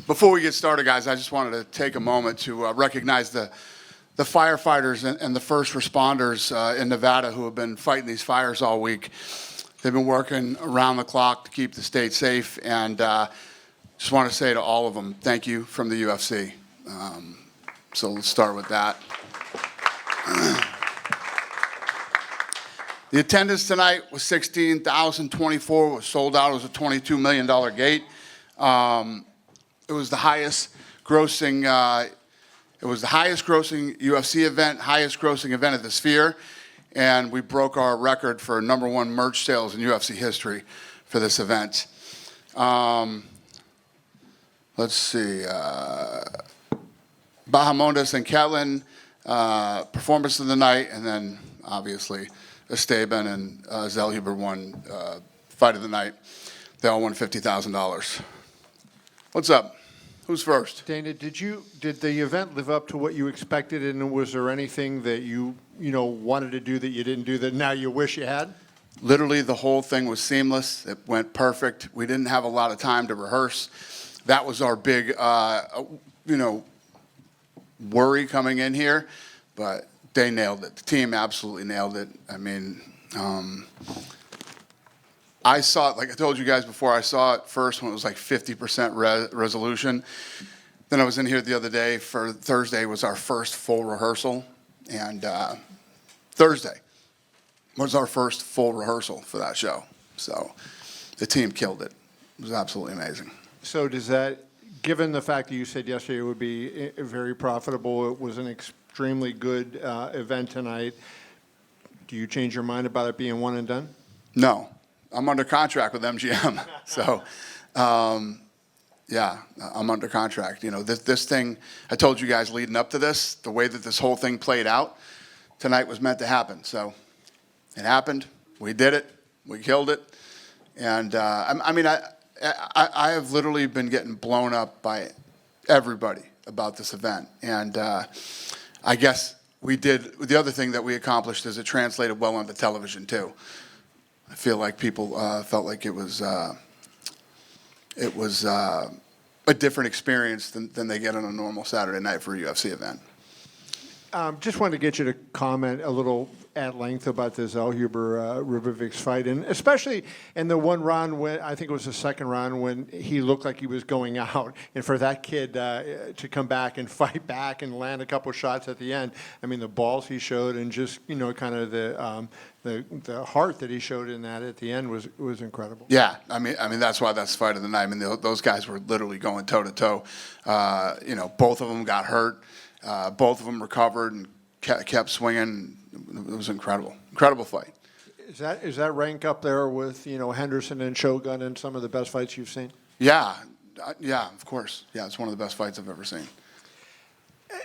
Before we get started, guys, I just wanted to take a moment to recognize the firefighters and the first responders in Nevada who have been fighting these fires all week. They've been working around the clock to keep the state safe, and just want to say to all of them, thank you from the UFC. So let's start with that. The attendance tonight was 16,024. Was sold out. It was a $22 million gate. It was the highest grossing. It was the highest grossing UFC event, highest grossing event at the Sphere, and we broke our record for #1 merch sales in UFC history for this event. Let's see. Bahamondes and Ketlin, performance of the night, and then obviously Esteban and Zellhuber won fight of the night. They all won $50,000. What's up? Who's first? Dana, did the event live up to what you expected, and was there anything that you wanted to do that you didn't do that now you wish you had? Literally, the whole thing was seamless. It went perfect. We didn't have a lot of time to rehearse. That was our big, worry coming in here, but they nailed it. The team absolutely nailed it. I mean, I saw it, like I told you guys before, I saw it first when it was like 50% resolution. Then I was in here the other day for Thursday was our first full rehearsal, and Thursday was our first full rehearsal for that show. So the team killed it. It was absolutely amazing. So does that, given the fact that you said yesterday it would be very profitable, it was an extremely good event tonight, do you change your mind about it being one and done? No. I'm under contract with MGM. So, yeah, I'm under contract. You know, this thing, I told you guys leading up to this, the way that this whole thing played out, tonight was meant to happen. So it happened. We did it. We killed it. And, I have literally been getting blown up by everybody about this event. And I guess we did, the other thing that we accomplished is it translated well onto television too. I feel like people felt like it was a different experience than they get on a normal Saturday night for a UFC event. Just wanted to get you to comment a little at length about the Zellhuber-Ribovics fight, and especially in the one round when, I think it was the second round, when he looked like he was going out, and for that kid to come back and fight back and land a couple shots at the end. I mean, the balls he showed and just, kind of the heart that he showed in that at the end was incredible. Yeah, I mean that's why that's fight of the night. I mean, those guys were literally going toe to toe. Both of them got hurt. Both of them recovered and kept swinging. It was incredible fight. Is that rank up there with Henderson and Shogun and some of the best fights you've seen? Yeah, of course. Yeah, it's one of the best fights I've ever seen.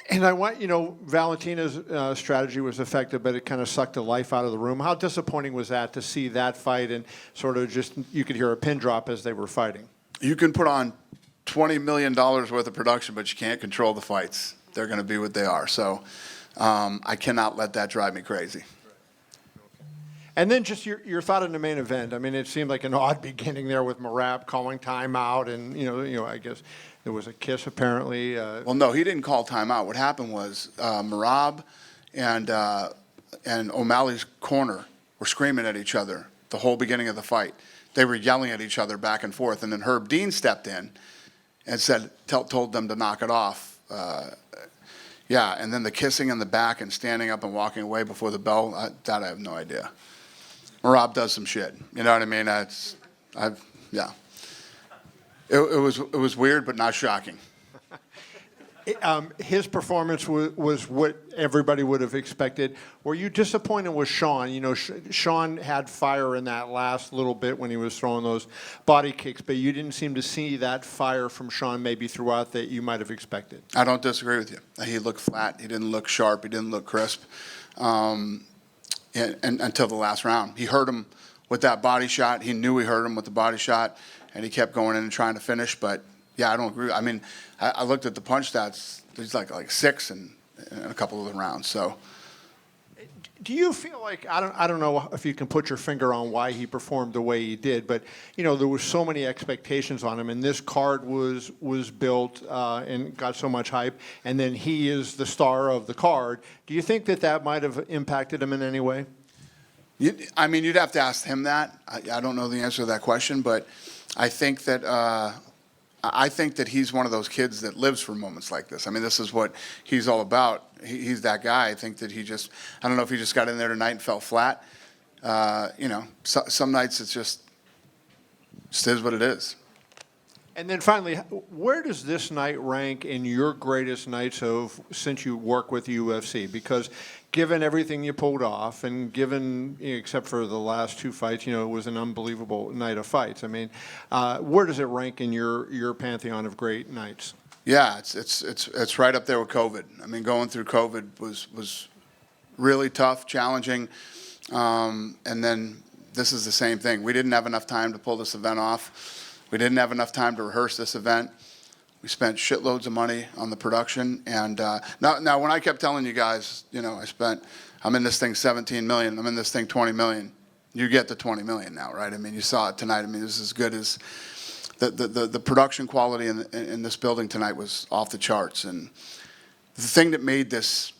And I want Valentina's strategy was effective, but it kind of sucked the life out of the room. How disappointing was that to see that fight and sort of just you could hear a pin drop as they were fighting? You can put on $20 million worth of production, but you can't control the fights. They're going to be what they are. So I cannot let that drive me crazy. And then just your thought on the main event. I mean, it seemed like an odd beginning there with Merab calling timeout, and I guess there was a kiss apparently. Well, no, he didn't call timeout. What happened was Merab and O'Malley's corner were screaming at each other the whole beginning of the fight. They were yelling at each other back and forth, and then Herb Dean stepped in and told them to knock it off. Yeah, and then the kissing in the back and standing up and walking away before the bell, that I have no idea. Merab does some shit. You know what I mean? Yeah. It was weird, but not shocking. His performance was what everybody would have expected. Were you disappointed with Sean? Sean had fire in that last little bit when he was throwing those body kicks, but you didn't seem to see that fire from Sean maybe throughout that you might have expected. I don't disagree with you. He looked flat. He didn't look sharp. He didn't look crisp and until the last round. He hurt him with that body shot. He knew he hurt him with the body shot, and he kept going in and trying to finish, but yeah, I don't agree. I mean, I looked at the punch stats. There's like 6 in a couple of the rounds. So Do you feel like, I don't know if you can put your finger on why he performed the way he did, but there was so many expectations on him, and this card was built and got so much hype, and then he is the star of the card. Do you think that might have impacted him in any way? I mean, you'd have to ask him that. I don't know the answer to that question, but I think that he's one of those kids that lives for moments like this. I mean, this is what he's all about. He's that guy. I think that I don't know if he just got in there tonight and fell flat. Some nights it's just is what it is. And then finally, where does this night rank in your greatest nights since you work with UFC? Because given everything you pulled off, and given, except for the last two fights, it was an unbelievable night of fights. I mean, where does it rank in your pantheon of great nights? Yeah, it's right up there with COVID. I mean, going through COVID was really tough, challenging, and then this is the same thing. We didn't have enough time to pull this event off. We didn't have enough time to rehearse this event. We spent shitloads of money on the production, and now when I kept telling you guys, I'm in this thing 17 million, I'm in this thing 20 million. You get the 20 million now, right? I mean, you saw it tonight. I mean, this is as good as the production quality in this building tonight was off the charts, and the thing that made this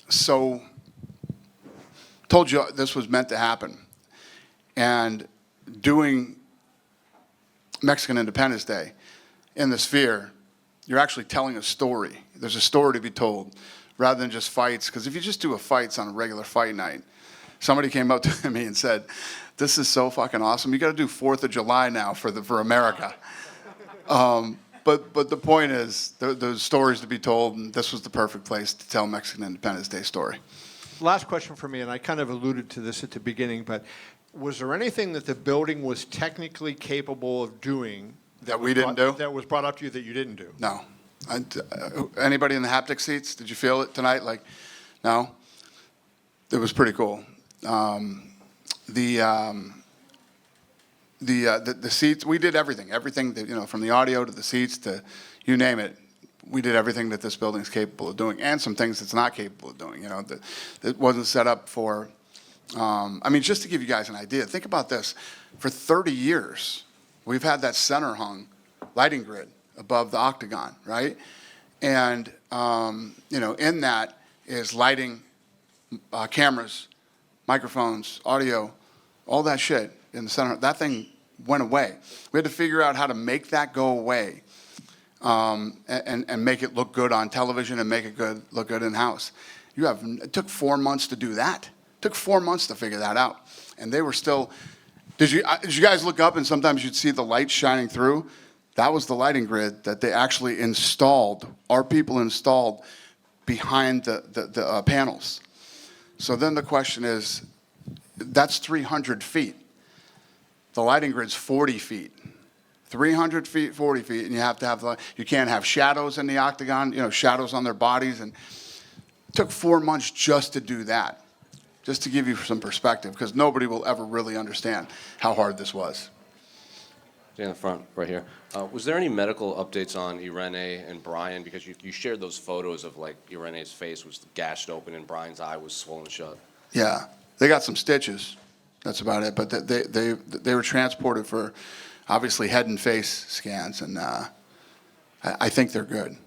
so told you this was meant to happen, and doing Mexican Independence Day in the Sphere, you're actually telling a story. There's a story to be told rather than just fights. Because if you just do fights on a regular fight night, somebody came up to me and said, "This is so fucking awesome. You got to do 4th of July now for America." But the point is, there's stories to be told, and this was the perfect place to tell Mexican Independence Day story. Last question for me, and I kind of alluded to this at the beginning, but was there anything that the building was technically capable of doing that we didn't do? That was brought up to you that you didn't do? No. Anybody in the haptic seats? Did you feel it tonight? No. It was pretty cool. The seats. We did everything. Everything that, from the audio to the seats to you name it. We did everything that this building is capable of doing, and some things it's not capable of doing. That wasn't set up for. Just to give you guys an idea, think about this. For 30 years, we've had that center hung lighting grid above the octagon, right? And, in that is lighting, cameras, microphones, audio, all that shit in the center. That thing went away. We had to figure out how to make that go away and make it look good on television and make it look good in-house. It took 4 months to do that. Took 4 months to figure that out, and they were still. Did you guys look up and sometimes you'd see the lights shining through? That was the lighting grid that they actually installed. Our people installed behind the panels. So then the question is, that's 300 feet. The lighting grid's 40 feet. 300 feet, 40 feet, and you have to have you can't have shadows in the octagon. Shadows on their bodies, and it took 4 months just to do that. Just to give you some perspective, because nobody will ever really understand how hard this was. In the front, right here. Was there any medical updates on Irene and Brian? Because you shared those photos of Irene's face was gashed open and Brian's eye was swollen shut. Yeah, they got some stitches. That's about it. But they were transported for obviously head and face scans, and I think they're good.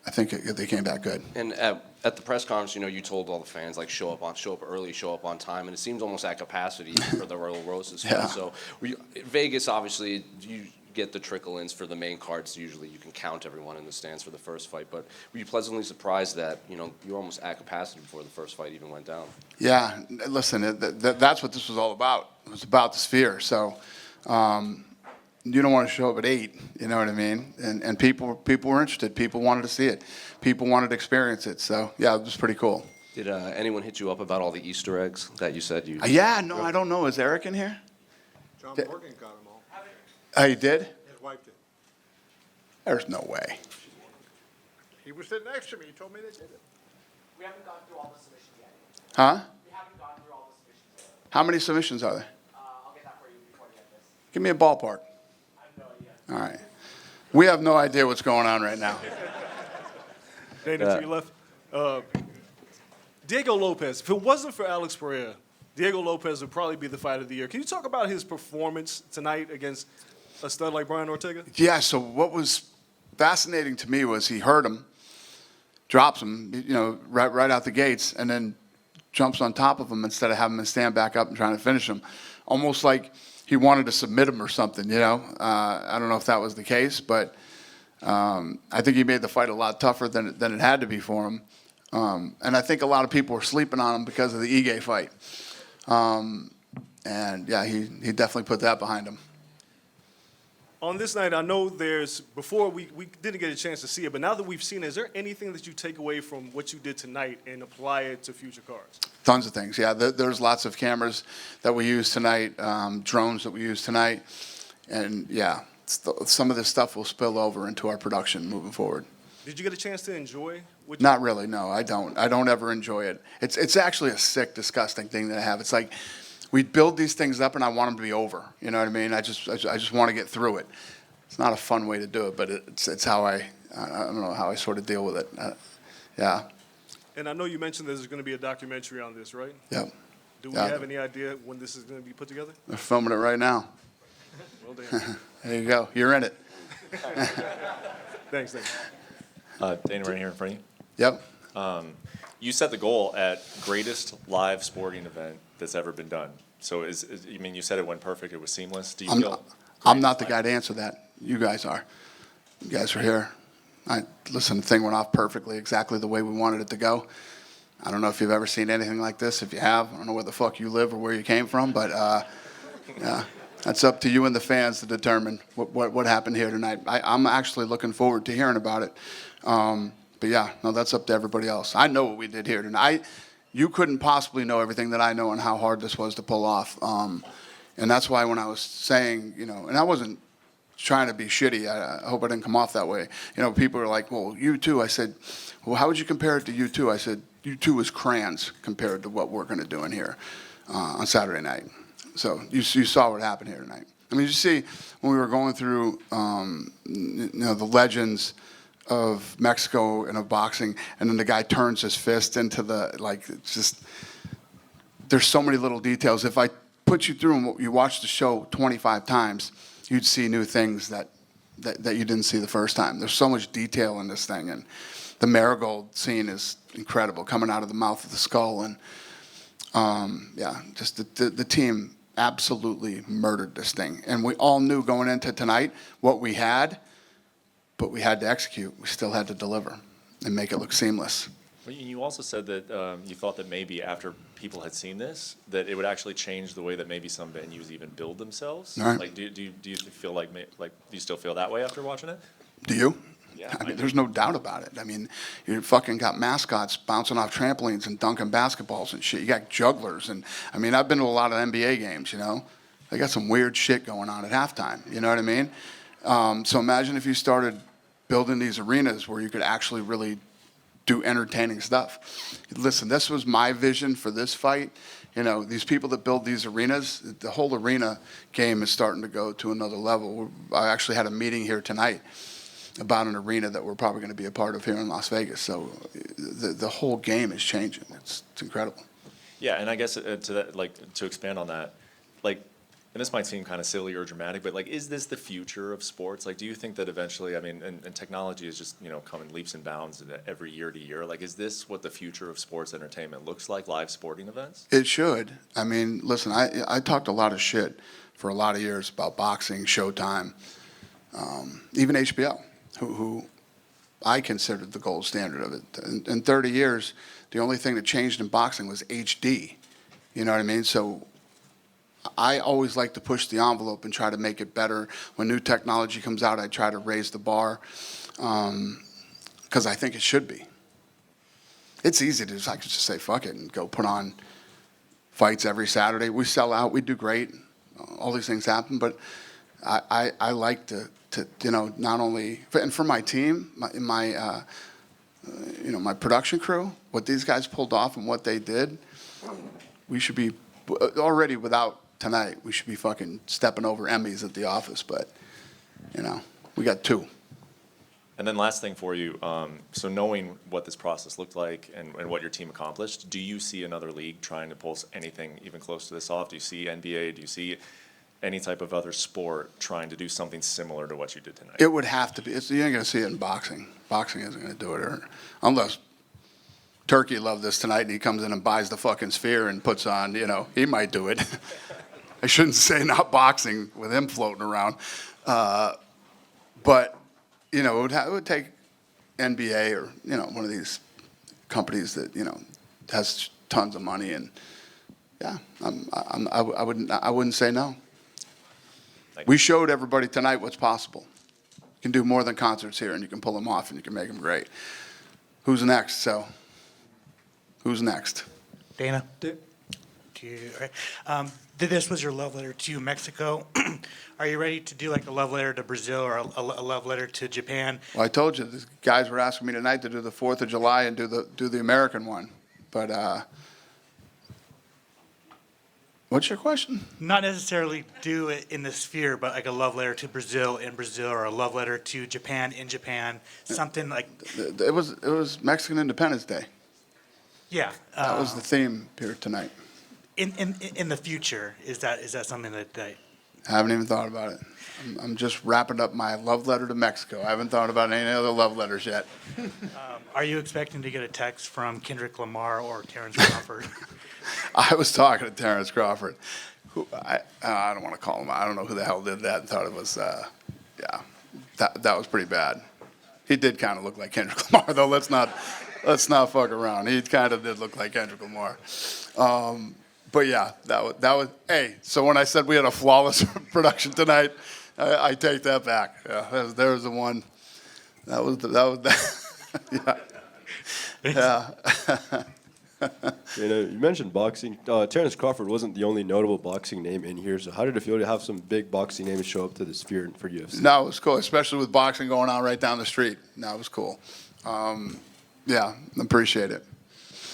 I think they came back good. And at the press conference, you told all the fans show up early, show up on time, and it seems almost at capacity for the Royal Roses. Yeah. So Vegas, obviously, you get the trickle-ins for the main cards. Usually, you can count everyone in the stands for the first fight. But were you pleasantly surprised that you're almost at capacity before the first fight even went down? Yeah, listen, that's what this was all about. It was about the Sphere. So. You don't want to show up at 8, you know what I mean? And people were interested. People wanted to see it. People wanted to experience it. So, yeah, it was pretty cool. Did anyone hit you up about all the Easter eggs that you said you... Yeah, no, I don't know. Is Eric in here? John Morgan got them all. Oh, he did? His wife did. There's no way. He was sitting next to me. He told me they did it. We haven't gone through all the submissions yet. Huh? We haven't gone through all the submissions yet. How many submissions are there? I'll get that for you before we get this. Give me a ballpark. I have no idea. All right. We have no idea what's going on right now. Dana, to your left. Diego Lopez, if it wasn't for Alex Pereira, Diego Lopez would probably be the fight of the year. Can you talk about his performance tonight against a stud like Brian Ortega? Yeah, so what was fascinating to me was he hurt him, drops him, right out the gates, and then jumps on top of him instead of having him stand back up and trying to finish him. Almost like he wanted to submit him or something, I don't know if that was the case, but I think he made the fight a lot tougher than it had to be for him. And I think a lot of people were sleeping on him because of the Ige fight. And yeah, he definitely put that behind him. On this night, I know before we didn't get a chance to see it, but now that we've seen it, is there anything that you take away from what you did tonight and apply it to future cards? Tons of things, yeah. There's lots of cameras that we use tonight, drones that we use tonight. And yeah, some of this stuff will spill over into our production moving forward. Did you get a chance to enjoy what you Not really, no, I don't. I don't ever enjoy it. It's actually a sick, disgusting thing that I have. It's like we build these things up and I want them to be over. You know what I mean? I just want to get through it. It's not a fun way to do it, but it's how I don't know how I sort of deal with it. Yeah. And I know you mentioned there's going to be a documentary on this, right? Yep. Do we Yeah. have any idea when this is going to be put together? They're filming it right now. Well, damn. There you go. You're in it. Thanks. Dana, right here in front of you. Yep. You set the goal at greatest live sporting event that's ever been done. So you said it went perfect, it was seamless. Do you feel? I'm not the guy to answer that. You guys are. You guys are here. Listen, the thing went off perfectly, exactly the way we wanted it to go. I don't know if you've ever seen anything like this. If you have, I don't know where the fuck you live or where you came from, but yeah, that's up to you and the fans to determine what happened here tonight. I'm actually looking forward to hearing about it. But yeah, no, that's up to everybody else. I know what we did here tonight. You couldn't possibly know everything that I know and how hard this was to pull off. And that's why when I was saying, and I wasn't trying to be shitty. I hope I didn't come off that way. People are like, well, U2. I said, well, how would you compare it to U2? I said, U2 is crayons compared to what we're going to do in here on Saturday night. So you saw what happened here tonight. I mean, you see, when we were going through, the legends of Mexico and of boxing, and then the guy turns his fist into there's so many little details. If I put you through and you watch the show 25 times, you'd see new things that you didn't see the first time. There's so much detail in this thing, and the marigold scene is incredible, coming out of the mouth of the skull, and just the team absolutely murdered this thing. And we all knew going into tonight what we had, but we had to execute. We still had to deliver and make it look seamless. You also said that you thought that maybe after people had seen this, that it would actually change the way that maybe some venues even build themselves. Right. Like, do you feel like do you still feel that way after watching it? Do you? Yeah, I I mean, do. there's no doubt about it. I mean, you fucking got mascots bouncing off trampolines and dunking basketballs and shit. You got jugglers. And, I mean, I've been to a lot of NBA games, They got some weird shit going on at halftime. You know what I mean? So imagine if you started building these arenas where you could actually really do entertaining stuff. Listen, this was my vision for this fight. These people that build these arenas, the whole arena game is starting to go to another level. I actually had a meeting here tonight about an arena that we're probably going to be a part of here in Las Vegas. So the whole game is changing. It's incredible. Yeah, and I guess to that, to expand on that, and this might seem kind of silly or dramatic, but is this the future of sports? Do you think that eventually, and technology is just coming leaps and bounds every year to year. Is this what the future of sports entertainment looks like? Live sporting events? It should. I mean, listen, I talked a lot of shit for a lot of years about boxing, Showtime, even HBO, who I considered the gold standard of it. In 30 years, the only thing that changed in boxing was HD. You know what I mean? So I always like to push the envelope and try to make it better. When new technology comes out, I try to raise the bar because I think it should be. It's easy to I could just say fuck it and go put on fights every Saturday. We sell out. We do great. All these things happen, but I like to not only and for my team, my production crew, what these guys pulled off and what they did, we should be already without tonight. We should be fucking stepping over Emmys at the office, but we got 2. And then last thing for you, so knowing what this process looked like and what your team accomplished, do you see another league trying to pull anything even close to this off? Do you see NBA? Do you see any type of other sport trying to do something similar to what you did tonight? It would have to be. You ain't going to see it in boxing. Boxing isn't going to do it, unless Turkey loved this tonight and he comes in and buys the fucking sphere and puts on, he might do it. I shouldn't say not boxing with him floating around. But, it would take NBA or, one of these companies that, has tons of money. And, yeah, I wouldn't say no. We showed everybody tonight what's possible. You can do more than concerts here, and you can pull them off, and you can make them great. Who's next? So, who's next? Dana? This was your love letter to Mexico. Are you ready to do like a love letter to Brazil or a love letter to Japan? Well, I told you, the guys were asking me tonight to do the 4th of July and do the American one. But what's your question? Not necessarily do it in the sphere, but like a love letter to Brazil in Brazil or a love letter to Japan in Japan, something like. It was Mexican Independence Day. Yeah. That was the theme here tonight. In the future, is that something that I haven't even thought about it. I'm just wrapping up my love letter to Mexico. I haven't thought about any other love letters yet. are you expecting to get a text from Kendrick Lamar or Terrence Crawford? I was talking to Terrence Crawford, who I don't want to call him. I don't know who the hell did that and thought it was, that was pretty bad. He did kind of look like Kendrick Lamar, though. Let's not fuck around. He kind of did look like Kendrick Lamar. But yeah, that was. Hey, so when I said we had a flawless production tonight, I take that back. Yeah, there was the one. That was yeah. Yeah. You mentioned boxing. Terrence Crawford wasn't the only notable boxing name in here. So how did it feel to have some big boxing names show up to the Sphere for UFC? No, it was cool, especially with boxing going on right down the street. No, it was cool. Yeah, appreciate it.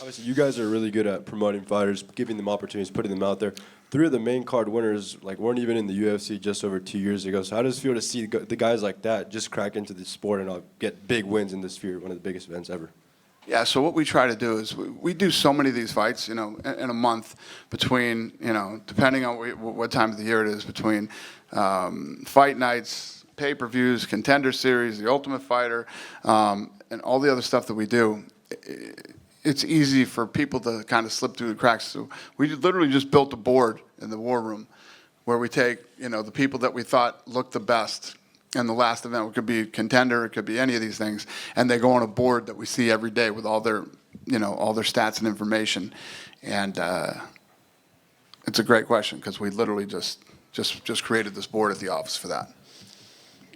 Obviously, you guys are really good at promoting fighters, giving them opportunities, putting them out there. 3 of the main card winners weren't even in the UFC just over 2 years ago. So how does it feel to see the guys like that just crack into the sport and get big wins in the Sphere, one of the biggest events ever? Yeah, so what we try to do is we do so many of these fights, in a month between, depending on what time of the year it is, between fight nights, pay-per-views, Contender Series, The Ultimate Fighter, and all the other stuff that we do. It's easy for people to kind of slip through the cracks. So we literally just built a board in the war room where we take, the people that we thought looked the best in the last event. It could be a Contender, it could be any of these things, and they go on a board that we see every day with all their, all their stats and information. And it's a great question because we literally just created this board at the office for that.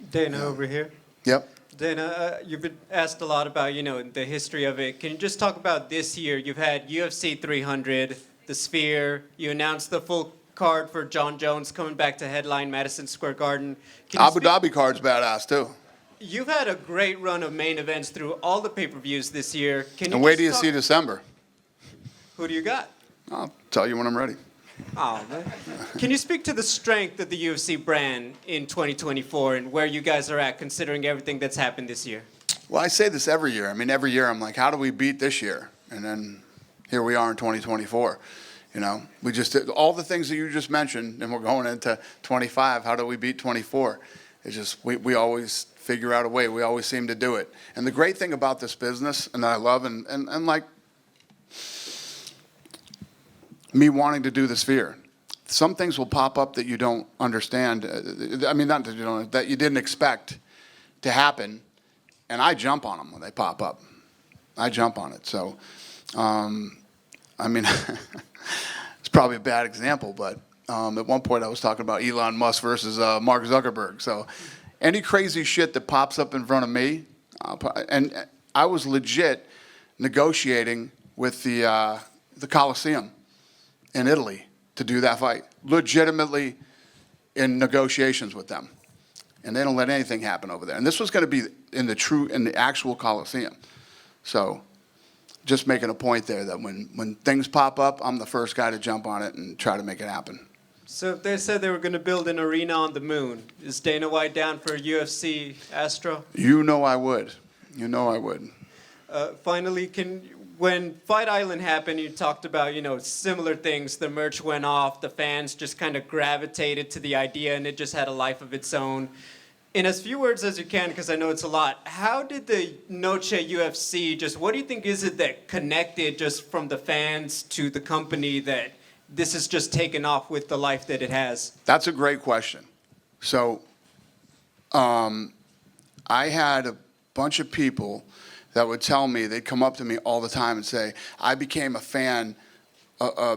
Dana over here. Yep. Dana, you've been asked a lot about, the history of it. Can you just talk about this year? You've had UFC 300, the Sphere. You announced the full card for John Jones coming back to headline Madison Square Garden. Abu Dhabi card's badass too. You've had a great run of main events through all the pay-per-views this year. And wait till you see December. Who do you got? I'll tell you when I'm ready. Oh, man. Can you speak to the strength of the UFC brand in 2024 and where you guys are at considering everything that's happened this year? Well, I say this every year. I mean, every year I'm like, how do we beat this year? And then here we are in 2024. We just did all the things that you just mentioned, and we're going into 25. How do we beat 24? It's just we always figure out a way. We always seem to do it. And the great thing about this business, and that I love, and like me wanting to do the Sphere, some things will pop up that you don't understand. I mean, not that you don't, that you didn't expect to happen, and I jump on them when they pop up. I jump on it. So, I mean, it's probably a bad example, but at one point I was talking about Elon Musk versus Mark Zuckerberg. So, any crazy shit that pops up in front of me, and I was legit negotiating with the Coliseum in Italy to do that fight, legitimately in negotiations with them, and they don't let anything happen over there. And this was going to be in the actual Coliseum. So, just making a point there that when things pop up, I'm the first guy to jump on it and try to make it happen. So if they said they were going to build an arena on the moon, is Dana White down for UFC Astro? You know I would. You know I would. Finally, when Fight Island happened, you talked about, similar things. The merch went off, the fans just kind of gravitated to the idea, and it just had a life of its own. In as few words as you can, because I know it's a lot, how did the Noche UFC what do you think is it that connected just from the fans to the company that this has just taken off with the life that it has? That's a great question. So, I had a bunch of people that would tell me, they'd come up to me all the time and say, I became a fan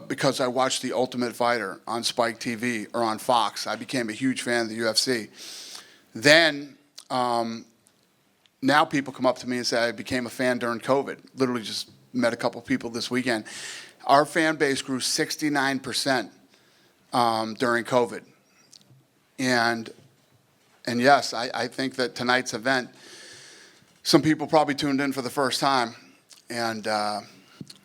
because I watched The Ultimate Fighter on Spike TV or on Fox. I became a huge fan of the UFC. Then, now people come up to me and say, I became a fan during COVID. Literally just met a couple people this weekend. Our fan base grew 69% during COVID. And yes, I think that tonight's event, some people probably tuned in for the first time, and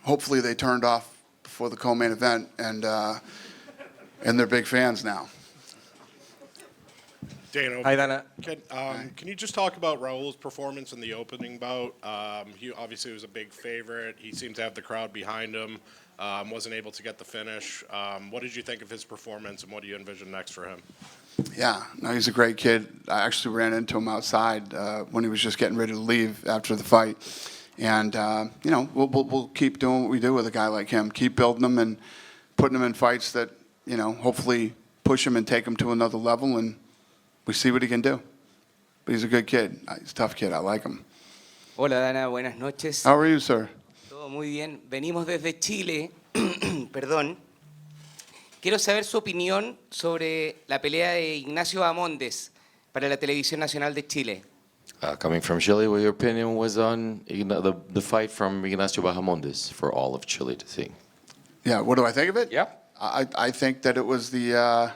hopefully they turned off before the co-main event, and they're big fans now. Dana, Hi, Dana. can you just talk about Raul's performance in the opening bout? He obviously was a big favorite. He seemed to have the crowd behind him. Wasn't able to get the finish. What did you think of his performance, and what do you envision next for him? Yeah, no, he's a great kid. I actually ran into him outside when he was just getting ready to leave after the fight. And, we'll keep doing what we do with a guy like him. Keep building him and putting him in fights that, hopefully push him and take him to another level, and we see what he can do. But he's a good kid. He's a tough kid. I like him. Hola, Dana, buenas noches. How are you, sir? Todo muy bien. Venimos desde Chile. Perdón. Quiero saber su opinión sobre la pelea de Ignacio Bahamondes para la Televisión Nacional de Chile. Coming from Chile, what your opinion was on the fight from Ignacio Bahamondes for all of Chile to see? Yeah, what do I think of it? Yeah. I think that it was the,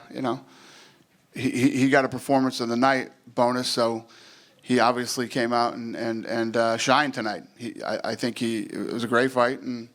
he got a performance of the night bonus, so he obviously came out and shined tonight. I think it was a great fight, and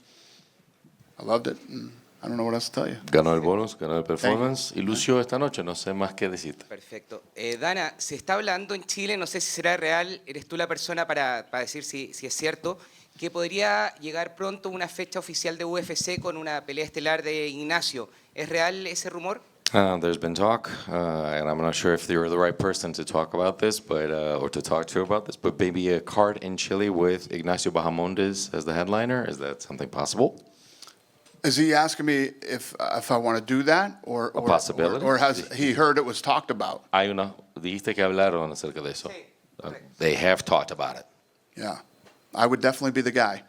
I loved it. And I don't know what else to tell you. Ganó el bonus, ganó el performance y lució esta noche, no sé más qué decirte. Perfecto. Dana, se está hablando en Chile, no sé si será real, eres tú la persona para decir si es cierto, que podría llegar pronto una fecha oficial de UFC con una pelea estelar de Ignacio. ¿Es real ese rumor? There's been talk, and I'm not sure if you're the right person to talk about this, but or to talk to about this, but maybe a card in Chile with Ignacio Bahamondes as the headliner. Is that something possible? Is he asking me if I want to do that, or possibility. or has he heard it was talked about? Dijiste que hablaron acerca de eso. They have talked about it. Yeah, I would definitely be the guy.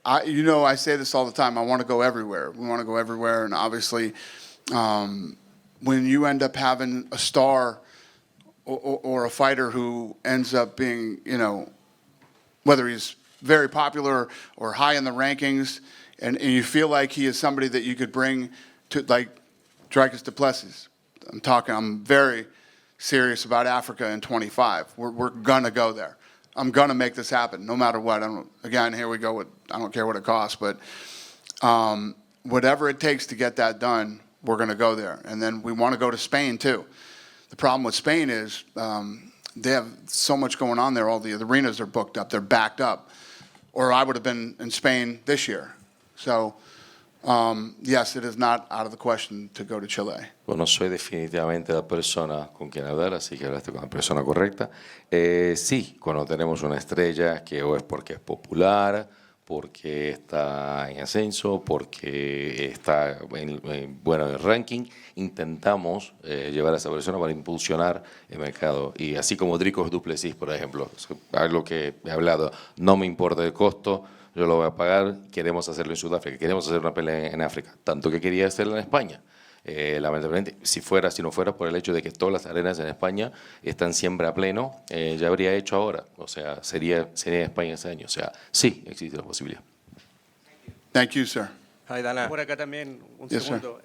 I say this all the time. I want to go everywhere. We want to go everywhere, and obviously, when you end up having a star or a fighter who ends up being, whether he's very popular or high in the rankings, and you feel like he is somebody that you could bring to, like Dricus du Plessis. I'm very serious about Africa in 25. We're gonna go there. I'm gonna make this happen, no matter what. Again, here we go. I don't care what it costs, but whatever it takes to get that done, we're gonna go there. And then we want to go to Spain too. The problem with Spain is they have so much going on there. All the arenas are booked up. They're backed up. Or I would have been in Spain this year. So, yes, it is not out of the question to go to Chile. Bueno, soy definitivamente la persona con quien hablar, así que hablaste con la persona correcta. Sí, cuando tenemos una estrella que o es porque es popular, porque está en ascenso, porque está en el ranking, intentamos llevar a esa persona para impulsionar el mercado. Y así como Dricus du Plessis, por ejemplo, algo que he hablado, no me importa el costo, yo lo voy a pagar, queremos hacerlo en Sudáfrica, queremos hacer una pelea en África, tanto que quería hacerla en España. Lamentablemente, si no fuera por el hecho de que todas las arenas en España están siempre a pleno, ya habría hecho ahora. O sea, sería España ese año. O sea, sí existe la posibilidad. Thank you, sir. Hi, Dana. Por acá también, un Yes, segundo.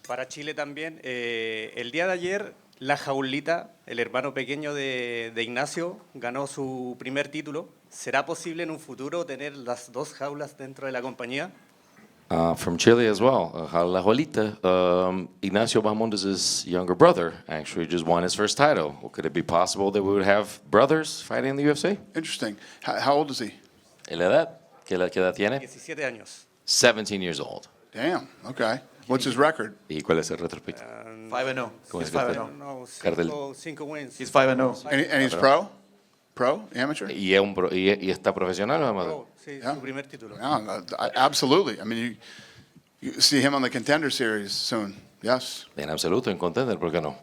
Para Chile también, el día de ayer La Jaulita, el hermano pequeño de Ignacio, ganó su primer título. ¿Será posible en un futuro tener las dos jaulas dentro de la compañía? From Chile as well, La Juelita. Ignacio Bahamondes' younger brother actually just won his first title. Well, could it be possible that we would have brothers fighting in the UFC? Interesting. How old is he? ¿En la edad? ¿Qué edad tiene? 17 años. 17 years old. Damn, okay. What's his record? ¿Y cuál es el retrospecto? 5-0. ¿Cómo He's es que 5-0. No, Cartel. cinco wins. He's 5-0. And he's pro? Pro? Amateur? ¿Y, es y está profesional o amateur? Oh, sí, Yeah. su primer título. Yeah, absolutely. I mean, you see him on the Contender Series soon. Yes. En absoluto, en contender, ¿por qué no?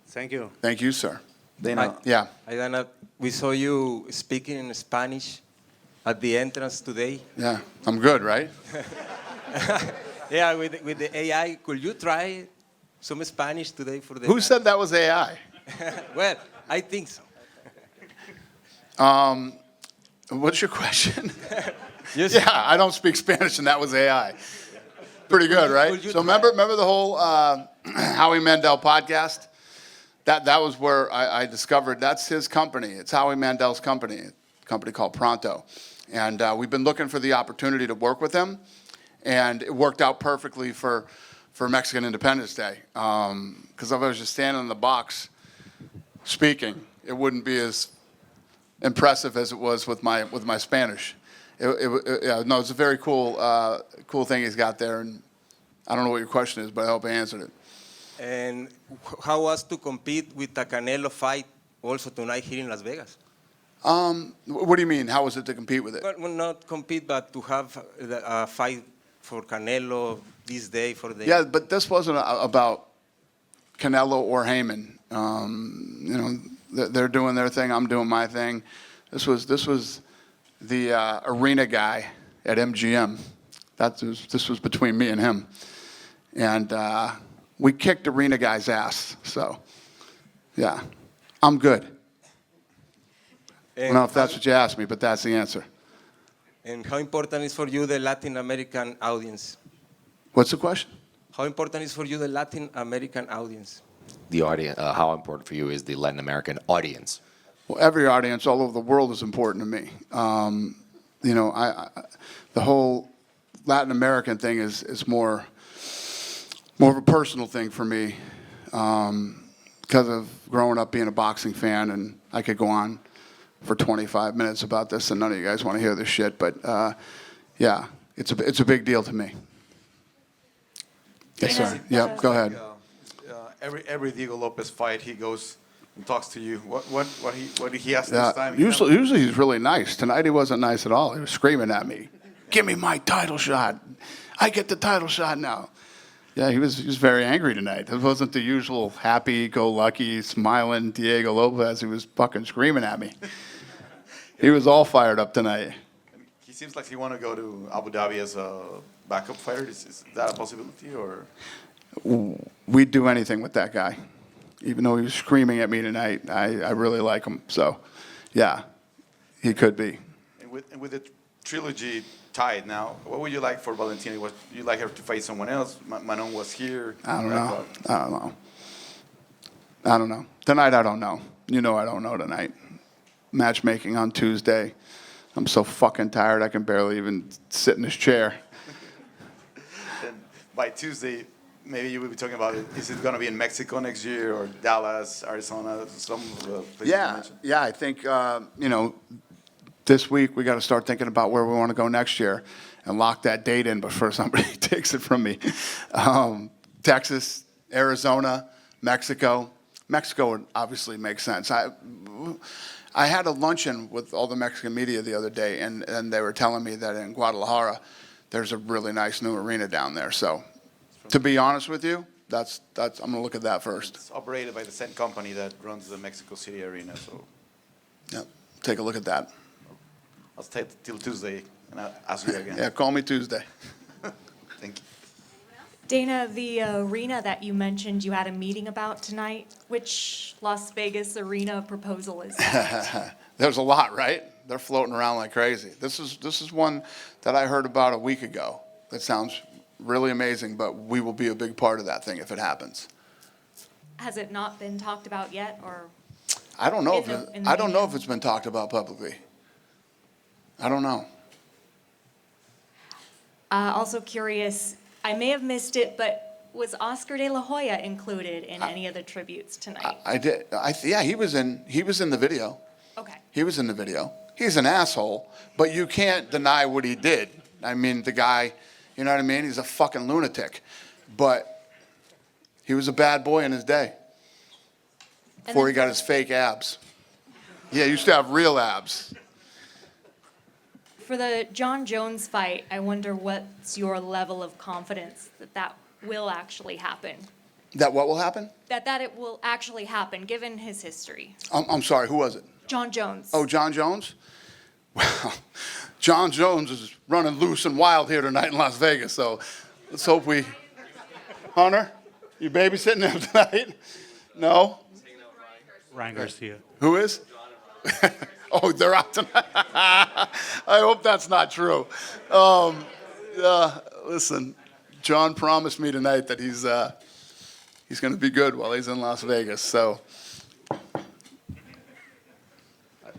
Thank you. Thank you, sir. Dana, Yeah. Dana, we saw you speaking in Spanish at the entrance today. Yeah. I'm good, right? Yeah, with the AI, could you try some Spanish today for the? Who said that was AI? Well, I think so. What's your question? Yes. Yeah, I don't speak Spanish, and that was AI. Pretty good, right? Would you So try- remember the whole Howie Mandel podcast? That was where I discovered that's his company. It's Howie Mandel's company, a company called Pronto. And we've been looking for the opportunity to work with him, and it worked out perfectly for Mexican Independence Day. Because if I was just standing in the box speaking, it wouldn't be as impressive as it was with my Spanish. No, it's a very cool thing he's got there, and I don't know what your question is, but I hope I answered it. And how was to compete with the Canelo fight also tonight here in Las Vegas? What do you mean? How was it to compete with it? Well, not compete, but to have a fight for Canelo this day for the. Yeah, but this wasn't about Canelo or Heyman. You know, they're doing their thing. I'm doing my thing. This was the arena guy at MGM. This was between me and him, and we kicked arena guy's ass. So, yeah, I'm good. I don't know if that's what you asked me, but that's the answer. And how important is for you the Latin American audience? What's the question? How important is for you the Latin American audience? The audience, how important for you is the Latin American audience? Well, every audience all over the world is important to me. You know, the whole Latin American thing is more of a personal thing for me because of growing up being a boxing fan, and I could go on for 25 minutes about this, and none of you guys want to hear this shit, but yeah, it's a big deal to me. Yes, sir. Yep, go ahead. Every Diego Lopez fight, he goes and talks to you. What did he ask Yeah, this time? usually he's really nice. Tonight he wasn't nice at all. He was screaming at me, "Give me my title shot! I get the title shot now." Yeah, he was very angry tonight. It wasn't the usual happy-go-lucky, smiling Diego Lopez. He was fucking screaming at me. He was all fired up tonight. He seems like he want to go to Abu Dhabi as a backup fighter. Is that a possibility, or? We'd do anything with that guy. Even though he was screaming at me tonight, I really like him. So, yeah, he could be. And with the trilogy tied now, what would you like for Valentina? Would you like her to fight someone else? Manon was here. I don't know. Tonight, I don't know. You know I don't know tonight. Matchmaking on Tuesday. I'm so fucking tired I can barely even sit in this chair. And by Tuesday, maybe you will be talking about it. Is it going to be in Mexico next year, or Dallas, Arizona, some of the places you mentioned? Yeah, I think, you know, this week we got to start thinking about where we want to go next year and lock that date in before somebody takes it from me. Texas, Arizona, Mexico. Mexico would obviously make sense. I had a luncheon with all the Mexican media the other day, and they were telling me that in Guadalajara, there's a really nice new arena down there. So, to be honest with you, that's I'm going to look at that first. It's operated by the same company that runs the Mexico City arena, so Yep, take a look at that. I'll stay till Tuesday and I'll ask you again. Yeah, call me Tuesday. Thank you. Dana, the arena that you mentioned you had a meeting about tonight, which Las Vegas arena proposal is that? There's a lot, right? They're floating around like crazy. This is one that I heard about a week ago. That sounds really amazing, but we will be a big part of that thing if it happens. Has it not been talked about yet, or? I don't know In if the- it, in the I don't know media? if it's been talked about publicly. I don't know. Also curious, I may have missed it, but was Oscar de la Hoya included in any of the tributes tonight? I did. Yeah, he was in the video. Okay. He was in the video. He's an asshole, but you can't deny what he did. I mean, the guy, you know what I mean? He's a fucking lunatic. But he was a bad boy in his day before he got his fake abs. Yeah, he used to have real abs. For the John Jones fight, I wonder what's your level of confidence that that will actually happen? That what will happen? That it will actually happen, given his history. I'm sorry, who was it? John Jones. Oh, John Jones? Well, John Jones is running loose and wild here tonight in Las Vegas, so let's hope we... Hunter, you babysitting him tonight? No? Ryan Garcia. Who is? Oh, they're out tonight. I hope that's not true. Listen, John promised me tonight that he's going to be good while he's in Las Vegas, so...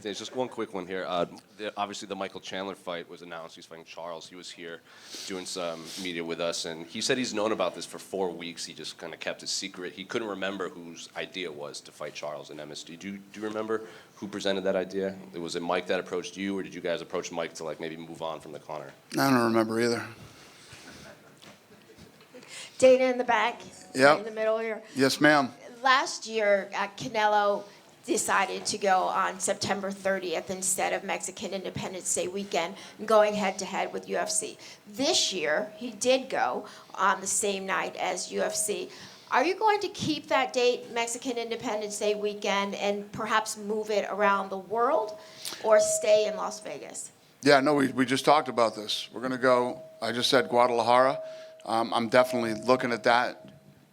There's just one quick one here. Obviously, the Michael Chandler fight was announced. He's fighting Charles. He was here doing some media with us, and he said he's known about this for 4 weeks. He just kind of kept it secret. He couldn't remember whose idea it was to fight Charles in MSD. Do you remember who presented that idea? Was it Mike that approached you, or did you guys approach Mike to maybe move on from the Conor? I don't remember either. Dana in the back. Yep. In the middle here. Yes, ma'am. Last year, Canelo decided to go on September 30th instead of Mexican Independence Day weekend, going head-to-head with UFC. This year, he did go on the same night as UFC. Are you going to keep that date, Mexican Independence Day weekend, and perhaps move it around the world, or stay in Las Vegas? Yeah, no, we just talked about this. We're going to go, I just said Guadalajara. I'm definitely looking at that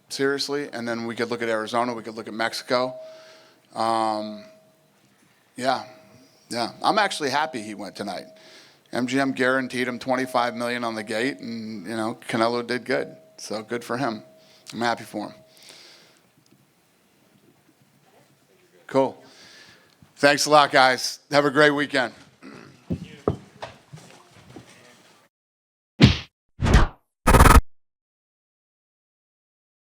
seriously, and then we could look at Arizona, we could look at Mexico. Yeah. I'm actually happy he went tonight. MGM guaranteed him $25 million on the gate, and Canelo did good. So good for him. I'm happy for him. Cool. Thanks a lot, guys. Have a great weekend.